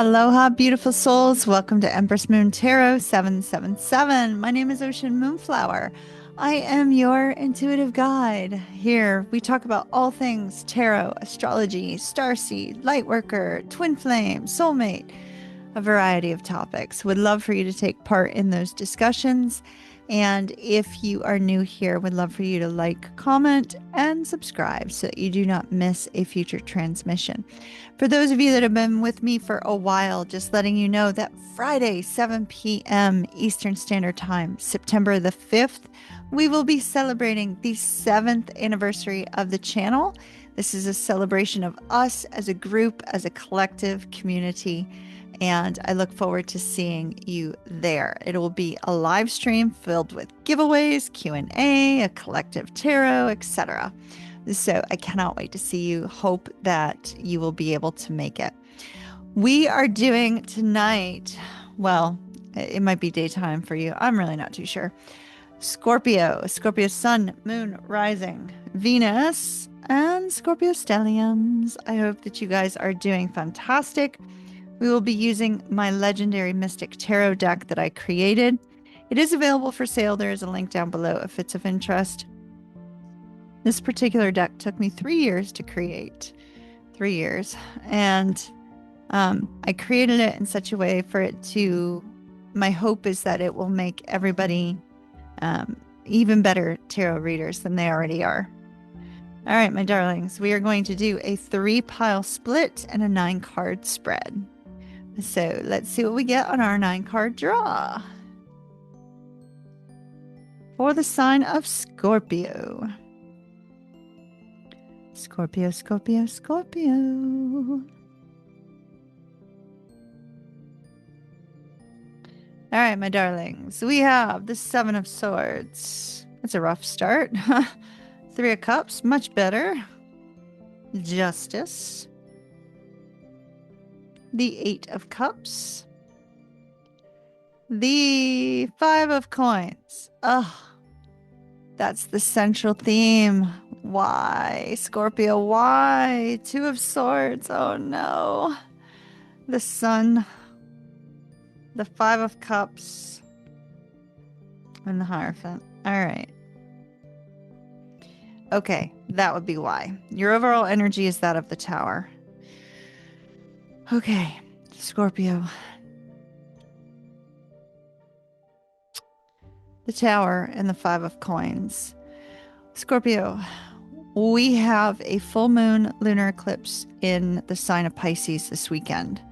Aloha, beautiful souls. Welcome to Empress Moon Tarot 777. My name is Ocean Moonflower. I am your intuitive guide. Here, we talk about all things tarot, astrology, starseed, lightworker, twin flame, soulmate, a variety of topics. Would love for you to take part in those discussions. And if you are new here, would love for you to like, comment, and subscribe so that you do not miss a future transmission. For those of you that have been with me for a while, just letting you know that Friday, 7 p.m. Eastern Standard Time, September the 5th, we will be celebrating the 7th anniversary of the channel. This is a celebration of us as a group, as a collective community, and I look forward to seeing you there. It will be a live stream filled with giveaways, Q&A, a collective tarot, etc. So I cannot wait to see you. Hope that you will be able to make it. We are doing tonight, well, it might be daytime for you. I'm really not too sure. Scorpio Sun, Moon, Rising, Venus, and Scorpio stelliums. I hope that you guys are doing fantastic. We will be using my legendary Mystic Tarot deck that I created. It is available for sale. There is a link down below if it's of interest. This particular deck took me 3 years to create. 3 years. And I created it in such a way for it to, my hope is that it will make everybody even better tarot readers than they already are. All right, my darlings, we are going to do a 3-pile split and a 9-card spread. So let's see what we get on our 9-card draw. For the sign of Scorpio. Scorpio, Scorpio, Scorpio. All right, my darlings. We have the 7 of Swords. That's a rough start. 3 of Cups, much better. Justice. The 8 of Cups. The 5 of Coins. Ugh. That's the central theme. Why, Scorpio? Why? 2 of Swords. Oh no. The Sun. The 5 of Cups. And the Hierophant. All right. Okay, that would be why. Your overall energy is that of the Tower. Okay, Scorpio. The Tower and the 5 of Coins. Scorpio, we have a full moon lunar eclipse in the sign of Pisces this weekend.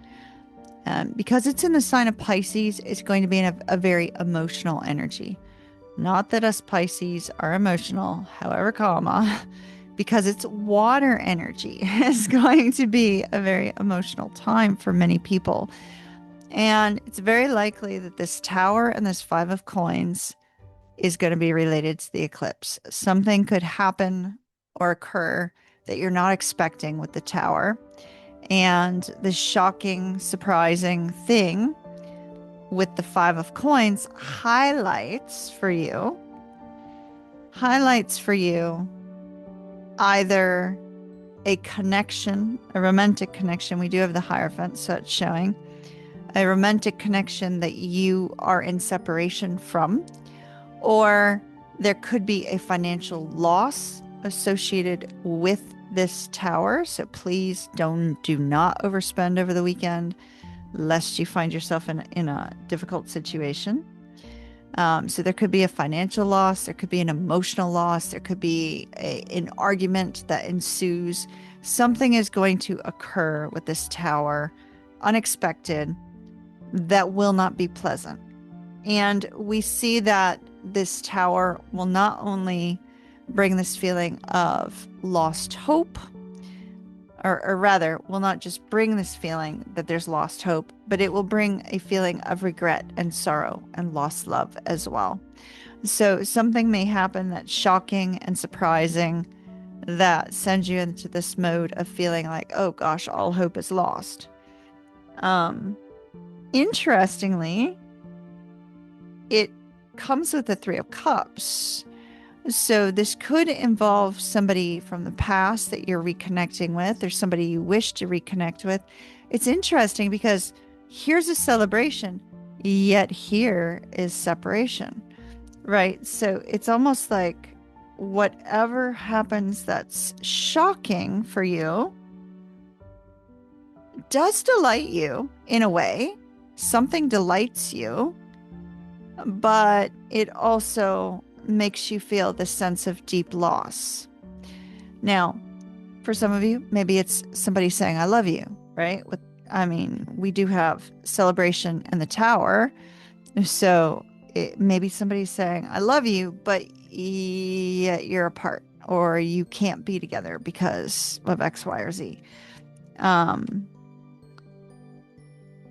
Because it's in the sign of Pisces, it's going to be in a very emotional energy. Not that us Pisces are emotional, however, because it's water energy. It's going to be a very emotional time for many people. And it's very likely that this Tower and this 5 of Coins is going to be related to the eclipse. Something could happen or occur that you're not expecting with the Tower. And the shocking, surprising thing with the 5 of Coins highlights for you either a connection, a romantic connection. We do have the Hierophant, so it's showing a romantic connection that you are in separation from, or there could be a financial loss associated with this Tower. So please do not overspend over the weekend, lest you find yourself in a difficult situation. So there could be a financial loss, there could be an emotional loss, there could be an argument that ensues. Something is going to occur with this Tower, unexpected, that will not be pleasant. And we see that this Tower will not only bring this feeling of lost hope, or rather, will not just bring this feeling that there's lost hope, but it will bring a feeling of regret and sorrow and lost love as well. So something may happen that's shocking and surprising that sends you into this mode of feeling like, oh gosh, all hope is lost. Interestingly, it comes with the 3 of Cups. So this could involve somebody from the past that you're reconnecting with, or somebody you wish to reconnect with. It's interesting because here's a celebration, yet here is separation, right? So it's almost like whatever happens that's shocking for you does delight you in a way. Something delights you, but it also makes you feel the sense of deep loss. Now, for some of you, maybe it's somebody saying, I love you, right? We do have celebration in the tower. So maybe somebody's saying, I love you, but yet you're apart or you can't be together because of X, Y, or Z.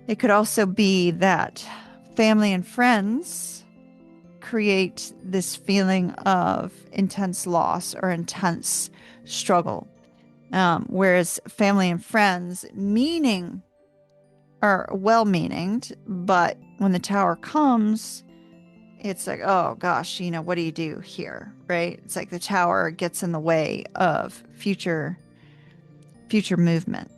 It could also be that family and friends create this feeling of intense loss or intense struggle. Whereas family and friends meaning are well-meaning, but when the tower comes, it's like, oh gosh, what do you do here, right? It's like the tower gets in the way of future movement.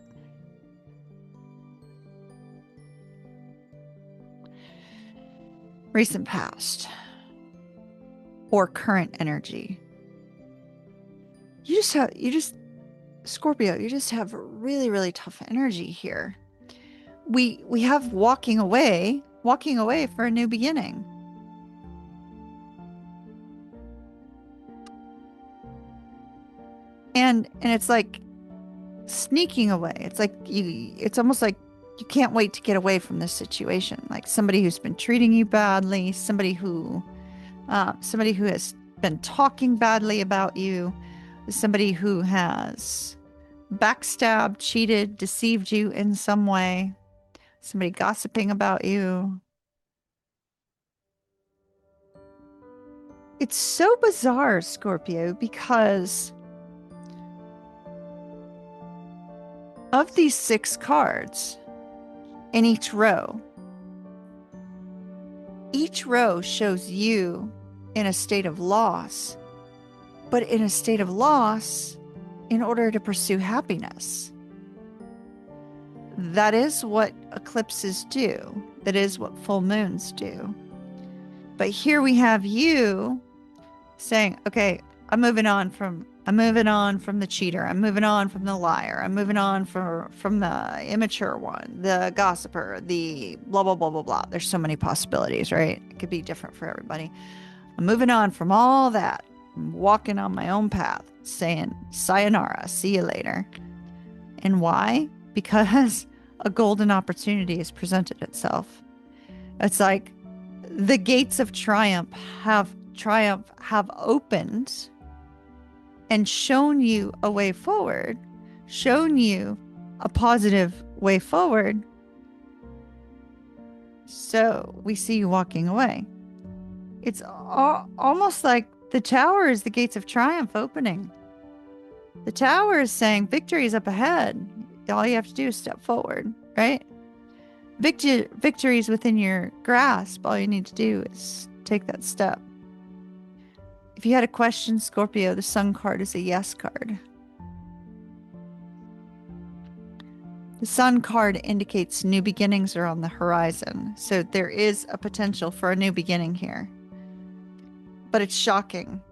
Recent past or current energy. Scorpio, you just have really, really tough energy here. We have walking away for a new beginning. And it's like sneaking away. It's almost like you can't wait to get away from this situation. Like somebody who's been treating you badly, somebody who has been talking badly about you, somebody who has backstabbed, cheated, deceived you in some way, somebody gossiping about you. It's so bizarre, Scorpio, because of these 6 cards in each row shows you in a state of loss, but in a state of loss in order to pursue happiness. That is what eclipses do. That is what full moons do. But here we have you saying, okay, I'm moving on from the cheater. I'm moving on from the liar. I'm moving on from the immature one, the gossiper, the blah, blah, blah, blah, blah. There's so many possibilities, right? It could be different for everybody. I'm moving on from all that. I'm walking on my own path, saying, sayonara, see you later. And why? Because a golden opportunity has presented itself. It's like the gates of triumph have opened and shown you a way forward, shown you a positive way forward. So we see you walking away. It's almost like the tower is the gates of triumph opening. The tower is saying victory is up ahead. All you have to do is step forward, right? Victory is within your grasp. All you need to do is take that step. If you had a question, Scorpio, the Sun card is a yes card. The Sun card indicates new beginnings are on the horizon. So there is a potential for a new beginning here. But it's shocking.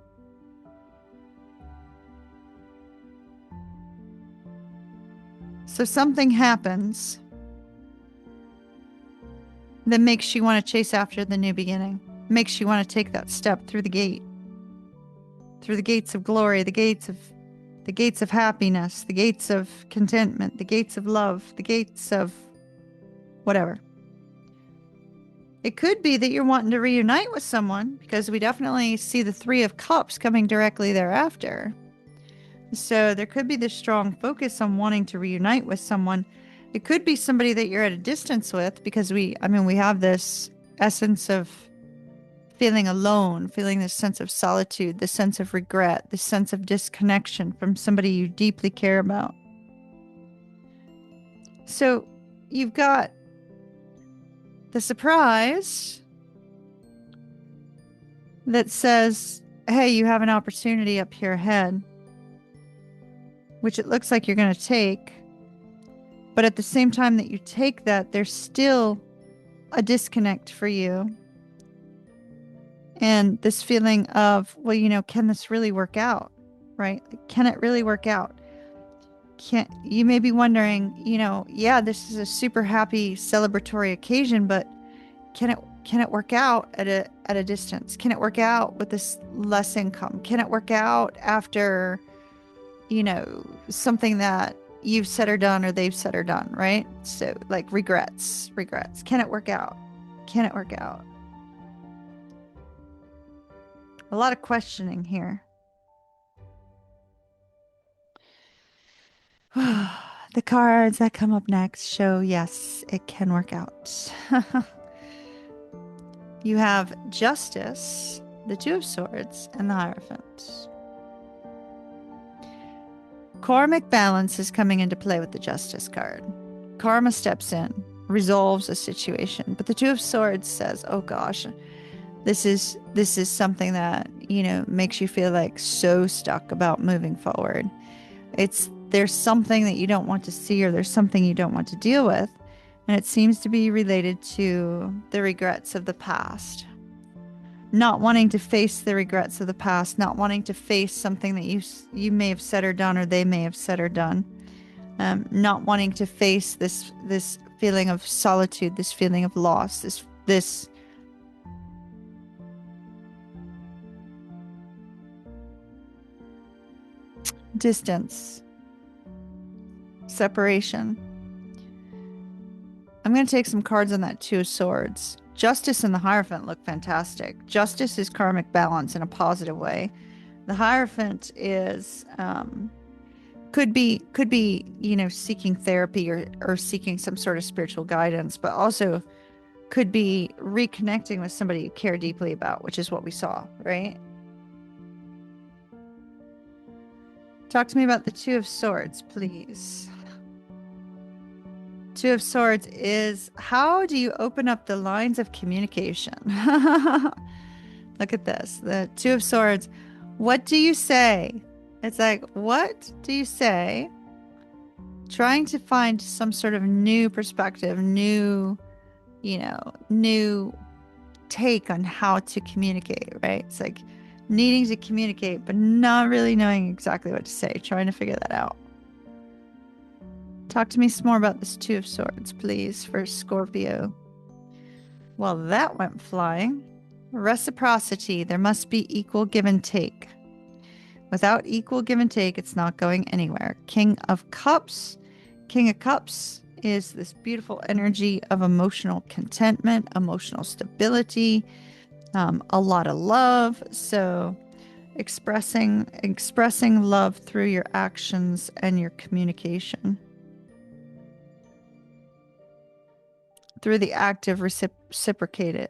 So something happens that makes you want to chase after the new beginning, makes you want to take that step through the gate, through the gates of glory, the gates of happiness, the gates of contentment, the gates of love, the gates of whatever. It could be that you're wanting to reunite with someone, because we definitely see the 3 of Cups coming directly thereafter. So there could be this strong focus on wanting to reunite with someone. It could be somebody that you're at a distance with, because we have this essence of feeling alone, feeling this sense of solitude, this sense of regret, this sense of disconnection from somebody you deeply care about. So you've got the surprise that says, hey, you have an opportunity up here ahead, which it looks like you're going to take. But at the same time that you take that, there's still a disconnect for you. And this feeling of, well, you know, can this really work out? Right? Can it really work out? You may be wondering, you know, yeah, this is a super happy celebratory occasion, but can it work out at a distance? Can it work out with this less income? Can it work out after, you know, something that you've said or done or they've said or done, right? So like regrets. Can it work out? Can it work out? A lot of questioning here. The cards that come up next show, yes, it can work out. You have Justice, the Two of Swords, and the Hierophant. Karmic balance is coming into play with the Justice card. Karma steps in, resolves a situation, but the Two of Swords says, oh gosh, this is something that, you know, makes you feel like so stuck about moving forward. There's something that you don't want to see, or there's something you don't want to deal with, and it seems to be related to the regrets of the past. Not wanting to face the regrets of the past, not wanting to face something that you may have said or done, or they may have said or done. Not wanting to face this feeling of solitude, this feeling of loss, this distance, separation. I'm going to take some cards on that Two of Swords. Justice and the Hierophant look fantastic. Justice is karmic balance in a positive way. The Hierophant is could be, you know, seeking therapy or seeking some sort of spiritual guidance, but also could be reconnecting with somebody you care deeply about, which is what we saw, right? Talk to me about the Two of Swords, please. Two of Swords is, how do you open up the lines of communication? Look at this. The Two of Swords. What do you say? It's like, what do you say? Trying to find some sort of new perspective, new take on how to communicate, right? It's like needing to communicate, but not really knowing exactly what to say, trying to figure that out. Talk to me some more about this Two of Swords, please, for Scorpio. Well, that went flying. Reciprocity. There must be equal give and take. Without equal give and take, it's not going anywhere. King of Cups. King of Cups is this beautiful energy of emotional contentment, emotional stability, a lot of love. So expressing love through your actions and your communication. Through the active reciprocated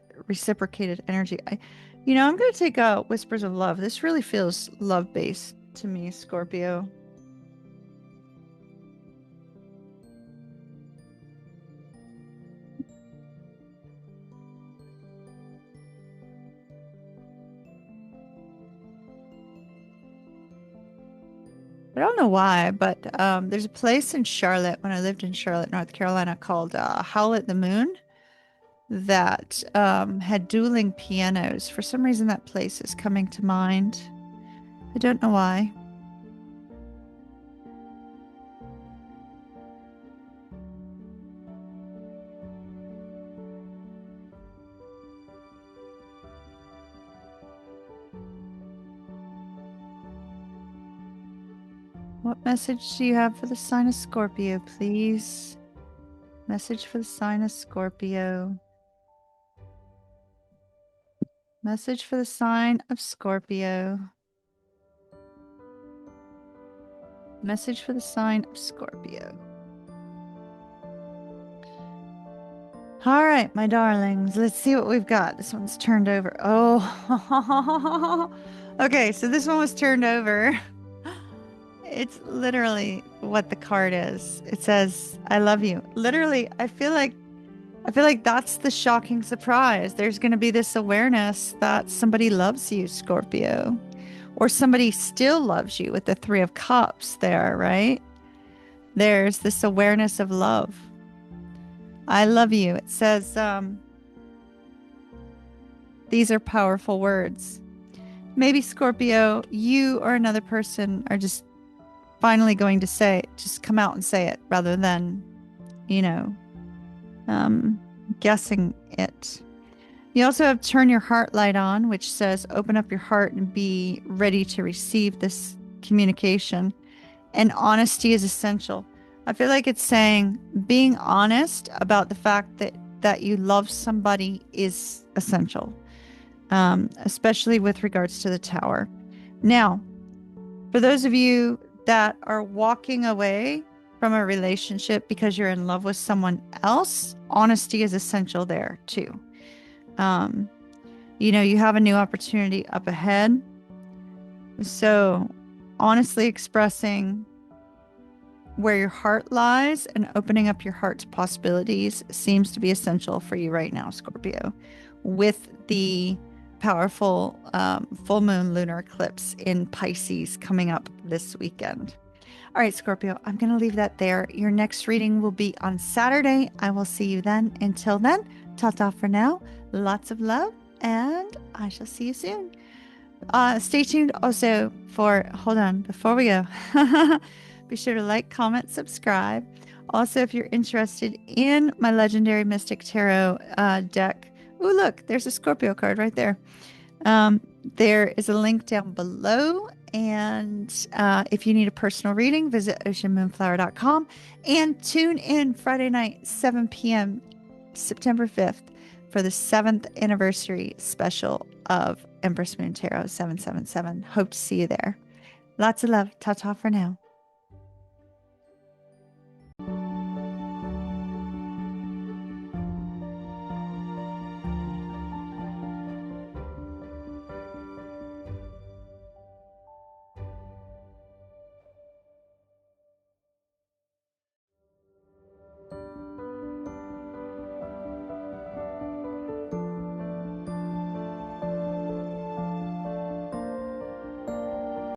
energy. I'm going to take Whispers of Love. This really feels love-based to me, Scorpio. I don't know why, but there's a place in Charlotte, when I lived in Charlotte, North Carolina, called Howl at the Moon, that had dueling pianos. For some reason, that place is coming to mind. I don't know why. What message do you have for the sign of Scorpio, please? Message for the sign of Scorpio. Message for the sign of Scorpio. Message for the sign of Scorpio. All right, my darlings, let's see what we've got. This one's turned over. Oh, okay, so this one was turned over. It's literally what the card is. It says, I love you. Literally, I feel like that's the shocking surprise. There's going to be this awareness that somebody loves you, Scorpio, or somebody still loves you with the Three of Cups there, right? There's this awareness of love. I love you. It says, these are powerful words. Maybe Scorpio, you or another person are just finally going to say it. Just come out and say it rather than, you know, guessing it. You also have turn your heart light on, which says open up your heart and be ready to receive this communication. And honesty is essential. I feel like it's saying being honest about the fact that you love somebody is essential, especially with regards to the Tower. Now, for those of you that are walking away from a relationship because you're in love with someone else, honesty is essential there too. You have a new opportunity up ahead. So honestly expressing where your heart lies and opening up your heart to possibilities seems to be essential for you right now, Scorpio, with the powerful full moon lunar eclipse in Pisces coming up this weekend. All right, Scorpio, I'm going to leave that there. Your next reading will be on Saturday. I will see you then. Until then, ta-ta for now. Lots of love, and I shall see you soon. Stay tuned also for, hold on, before we go, be sure to like, comment, subscribe. Also, if you're interested in my Legendary Mystic Tarot deck, oh, look, there's a Scorpio card right there. There is a link down below. And if you need a personal reading, visit oceanmoonflower.com and tune in Friday night, 7 p.m., September 5th, for the 7th anniversary special of Empress Moon Tarot 777. Hope to see you there. Lots of love. Ta-ta for now.